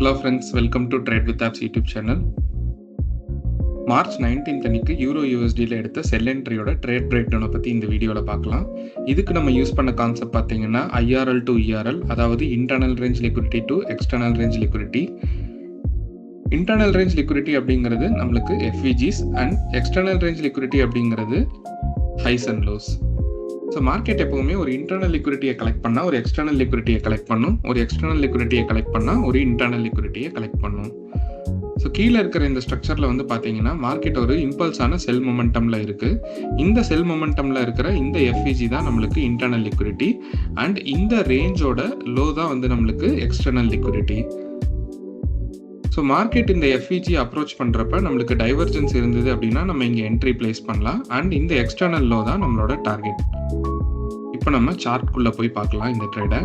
Hello friends, welcome to Trade with Apps YouTube channel. March 19th அன்னைக்கு euro யூஎஸ்டியில் எடுத்த செல் என்ட்ரியோட trade break டவுனை பற்றி இந்த வீடியோவில் பார்க்கலாம். இதுக்கு நம்ம யூஸ் பண்ண கான்செப்ட் பார்த்தீங்கன்னா IRL டு ERL, அதாவது internal range liquidity to external range liquidity. Internal range liquidity அப்படிங்கிறது நம்மளுக்கு FVGs and external range liquidity அப்படிங்கிறது highs and lows. So market எப்பவுமே ஒரு இன்டர்னல் லிக்விடிட்டியை கலெக்ட் பண்ணால் ஒரு எக்ஸ்டர்னல் லிக்விடிட்டியை கலெக்ட் பண்ணும், ஒரு எக்ஸ்டர்னல் லிக்விடிட்டியை கலெக்ட் பண்ணால் ஒரு இன்டர்னல் லிக்விடிட்டியை கலெக்ட் பண்ணும். ஸோ கீழே இருக்கிற இந்த ஸ்ட்ரக்சரில் வந்து பார்த்தீங்கன்னா மார்க்கெட் ஒரு இம்பல்ஸான செல் மொமெண்டமில் இருக்குது. இந்த செல் மொமெண்டமில் இருக்கிற இந்த FVG தான் நம்மளுக்கு இன்டர்னல் லிக்விடிட்டி அண்ட் இந்த ரேஞ்சோட லோ தான் வந்து நம்மளுக்கு எக்ஸ்டர்னல் லிக்விடிட்டி. ஸோ மார்க்கெட் இந்த FVG அப்ரோச் பண்ணுறப்ப நம்மளுக்கு டைவர்ஜென்ஸ் இருந்தது அப்படின்னா நம்ம இங்கே என்ட்ரி பிளேஸ் பண்ணலாம் அண்ட் இந்த எக்ஸ்டர்னல் லோ தான் நம்மளோட டார்கெட். இப்போ நம்ம சார்ட்குள்ளே போய் பார்க்கலாம் இந்த ட்ரேடை.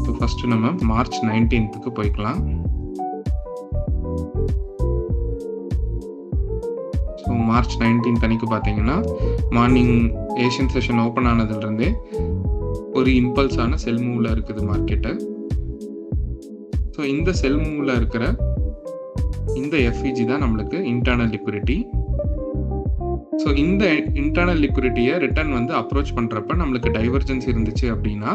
ஸோ ஃபஸ்ட்டு நம்ம மார்ச் 19th போய்க்கலாம். ஸோ மார்ச் 19th அன்னைக்கு பார்த்தீங்கன்னா மார்னிங் ஏஷியன் செஷன் ஓப்பன் ஆனதுலேருந்தே ஒரு இம்பல்ஸான செல் மூவில் இருக்குது மார்க்கெட்டு. ஸோ இந்த செல் மூவில் இருக்கிற இந்த FVG தான் நம்மளுக்கு இன்டர்னல் லிக்விடிட்டி. ஸோ இந்த இன்டர்னல் லிக்விடிட்டியை ரிட்டர்ன் வந்து அப்ரோச் பண்ணுறப்ப நம்மளுக்கு டைவர்ஜென்ஸ் இருந்துச்சு அப்படின்னா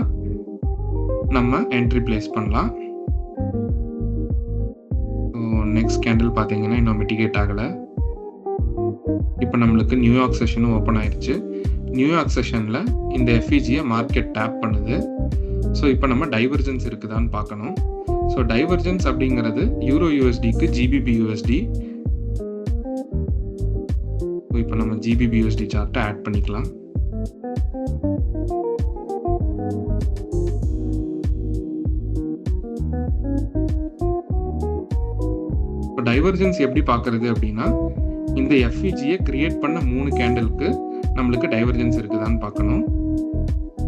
நம்ம என்ட்ரி பிளேஸ் பண்ணலாம். ஸோ நெக்ஸ்ட் கேண்டில் பார்த்தீங்கன்னா இன்னும் மிட்டிகேட் ஆகலை. இப்போ நம்மளுக்கு நியூயார்க் செஷனும் ஓப்பன் ஆயிடுச்சு. நியூயார்க் செஷனில் இந்த FVGயை மார்க்கெட் டேப் பண்ணுது. ஸோ இப்போ நம்ம டைவர்ஜென்ஸ் இருக்குதான்னு பார்க்கணும். ஸோ டைவர்ஜென்ஸ் அப்படிங்கிறது யூரோ யூஎஸ்டிக்கு GBP/USD. இப்போ நம்ம GBP/USD சார்ட்டை ஆட் பண்ணிக்கலாம். இப்போ டைவர்ஜென்ஸ் எப்படி பார்க்கறது அப்படின்னா இந்த FVGயை கிரியேட் பண்ண 3 கேண்டலுக்கு நம்மளுக்கு டைவர்ஜென்ஸ் இருக்குதான்னு பார்க்கணும்.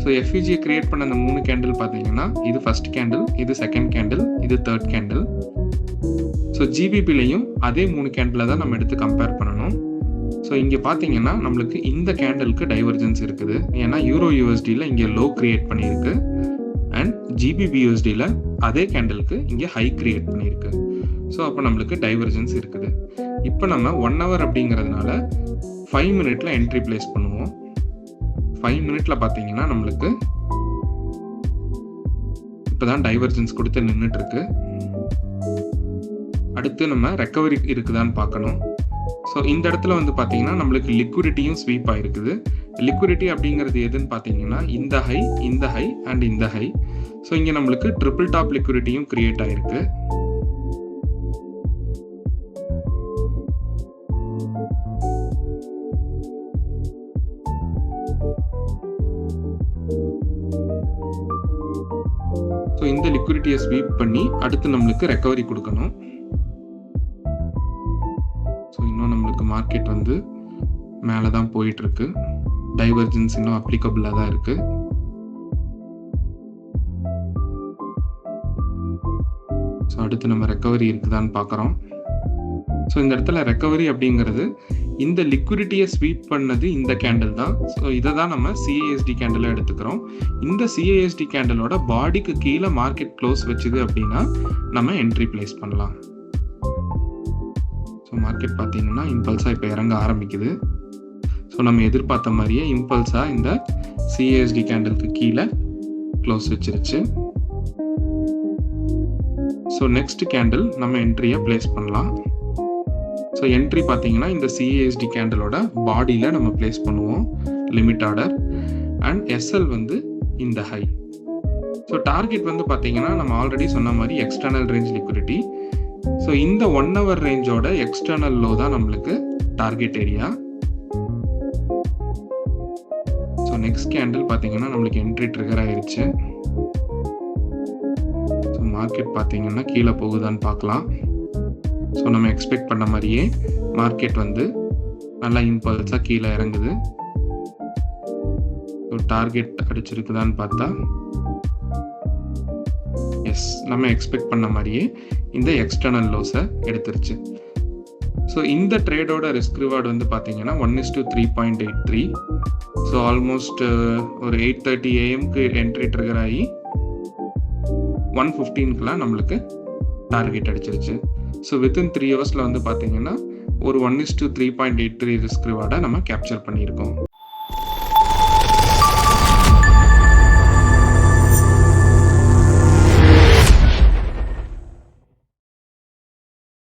ஸோ FVGயை கிரியேட் பண்ண அந்த 3 கேண்டில் பார்த்தீங்கன்னா இது ஃபர்ஸ்ட் கேண்டில், இது செகண்ட் கேண்டில், இது தேர்ட் கேண்டில். ஸோ GBPலையும் அதே 3 கேண்டில் தான் நம்ம எடுத்து கம்பேர் பண்ணணும். ஸோ இங்கே பார்த்தீங்கன்னா நம்மளுக்கு இந்த கேண்டலுக்கு டைவர்ஜென்ஸ் இருக்குது, ஏன்னா யூரோ யூஎஸ்டியில் இங்கே லோ கிரியேட் பண்ணியிருக்கு அண்ட் GBP/USDயில் அதே கேண்டலுக்கு இங்கே ஹை கிரியேட் பண்ணியிருக்கு. ஸோ அப்போ நம்மளுக்கு டைவர்ஜென்ஸ் இருக்குது. இப்போ நம்ம 1 hour அப்படிங்கிறதுனால 5 minute என்ட்ரி பிளேஸ் பண்ணுவோம். 5 minute பார்த்தீங்கன்னா நம்மளுக்கு இப்போதான் டைவர்ஜென்ஸ் கொடுத்து நின்றுட்டு இருக்கு. அடுத்து நம்ம ரெக்கவரி இருக்குதான்னு பார்க்கணும். ஸோ இந்த இடத்துல வந்து பார்த்தீங்கன்னா நம்மளுக்கு லிக்விடிட்டியும் ஸ்வீப் ஆயிருக்குது. லிக்விடிட்டி அப்படிங்கிறது எதுன்னு பார்த்தீங்கன்னா இந்த ஹை, இந்த ஹை அண்ட் இந்த ஹை. ஸோ இங்கே நம்மளுக்கு ட்ரிபிள் டாப் லிக்விடிட்டியும் கிரியேட் ஆயிருக்கு. ஸோ இந்த லிக்விடிட்டியை ஸ்வீப் பண்ணி அடுத்து நம்மளுக்கு ரெக்கவரி கொடுக்கணும். ஸோ இன்னும் நம்மளுக்கு மார்க்கெட் வந்து மேலே தான் போயிட்டு இருக்கு. டைவர்ஜென்ஸ் இன்னும் அப்ளிகபிளாக தான் இருக்கு. ஸோ அடுத்து நம்ம ரெக்கவரி இருக்குதான்னு பார்க்குறோம். ஸோ இந்த இடத்துல ரெக்கவரி அப்படிங்கிறது இந்த லிக்விடிட்டியை ஸ்வீப் பண்ணது இந்த கேண்டில் தான். ஸோ இதை தான் நம்ம CASD கேண்டிலாக எடுத்துக்கிறோம். இந்த CASD கேண்டிலோட பாடிக்கு கீழே மார்க்கெட் க்ளோஸ் வச்சுது அப்படின்னா நம்ம என்ட்ரி பிளேஸ் பண்ணலாம். ஸோ மார்க்கெட் பார்த்தீங்கன்னா இம்பல்ஸாக இப்போ இறங்க ஆரம்பிக்குது. ஸோ நம்ம எதிர்பார்த்த மாதிரியே இம்பல்ஸாக இந்த CASD கேண்டிலுக்கு கீழே க்ளோஸ் வச்சிருச்சு. ஸோ நெக்ஸ்ட் கேண்டில் நம்ம என்ட்ரியை பிளேஸ் பண்ணலாம். ஸோ என்ட்ரி பார்த்தீங்கன்னா இந்த CASD கேண்டலோட பாடியில் நம்ம பிளேஸ் பண்ணுவோம் லிமிட் ஆர்டர் அண்ட் SL வந்து இந்த ஹை. ஸோ டார்கெட் வந்து பார்த்தீங்கன்னா நம்ம ஆல்ரெடி சொன்ன மாதிரி எக்ஸ்டர்னல் ரேஞ்ச் லிக்விடிட்டி. ஸோ இந்த 1 hour ரேஞ்சோட எக்ஸ்டர்னல் லோ தான் நம்மளுக்கு target area. So next candle பார்த்தீங்கன்னா நம்மளுக்கு என்ட்ரி ட்ரிகர் ஆயிருச்சு. ஸோ மார்க்கெட் பார்த்தீங்கன்னா கீழே போகுதான்னு பார்க்கலாம். ஸோ நம்ம எக்ஸ்பெக்ட் பண்ண மாதிரியே மார்க்கெட் வந்து நல்லா இம்பல்ஸாக கீழே இறங்குது. ஸோ டார்கெட் அடிச்சிருக்குதான்னு பார்த்தா எஸ், நம்ம எக்ஸ்பெக்ட் பண்ண மாதிரியே இந்த எக்ஸ்டர்னல் லோஸை எடுத்துருச்சு. ஸோ இந்த ட்ரேடோட ரிஸ்க் ரிவார்டு வந்து பார்த்தீங்கன்னா 1:3.83. ஸோ ஆல்மோஸ்ட் ஒரு 8:30 AM என்ட்ரி ட்ரிகர் ஆகி 115க்குலாம் நம்மளுக்கு டார்கெட் அடிச்சிருச்சு. ஸோ வித்தின் 3 ஹவர்ஸில் வந்து பார்த்தீங்கன்னா ஒரு 1:3.83 ரிஸ்க் ரிவார்டை நம்ம கேப்சர் பண்ணியிருக்கோம்.